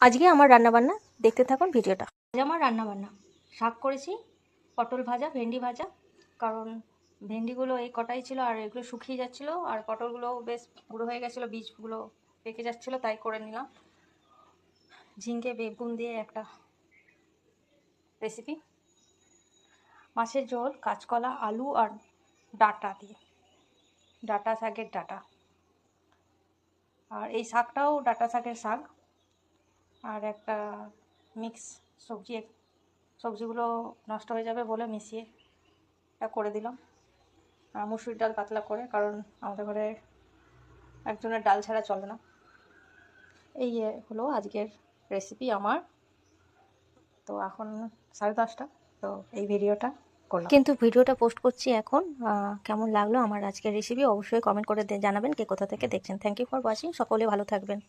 আজকে আমার রান্নাবান্না দেখতে থাকুন ভিডিওটা। আজ আমার রান্নাবান্না শাক করেছি, পটল ভাজা, ভেন্ডি ভাজা। কারণ ভেন্ডিগুলো এই কটাই ছিল আর এগুলো শুকিয়ে যাচ্ছিলো, আর পটলগুলো বেশ গুঁড়ো হয়ে গেছিলো, বীজগুলো পেকে যাচ্ছিলো, তাই করে নিলাম। ঝিঙ্গে বেগুন দিয়ে একটা রেসিপি, মাছের ঝোল, কাঁচকলা, আলু আর ডাঁটা দিয়ে, ডাঁটা শাকের ডাঁটা। আর এই শাকটাও ডাঁটা শাকের শাক। আর একটা মিক্স সবজি, সবজিগুলো নষ্ট হয়ে যাবে বলে মিশিয়ে এটা করে দিলাম। আর মুসুরির ডাল পাতলা করে, কারণ আমাদের ঘরে একজনের ডাল ছাড়া চলে না। এই হলো আজকের রেসিপি আমার। তো এখন 10:30, তো এই ভিডিওটা করলাম, কিন্তু ভিডিওটা পোস্ট করছি এখন। কেমন লাগলো আমার আজকের রেসিপি অবশ্যই কমেন্ট করে জানাবেন কে কোথা থেকে দেখছেন। Thank you for watching. সকলে ভালো থাকবেন।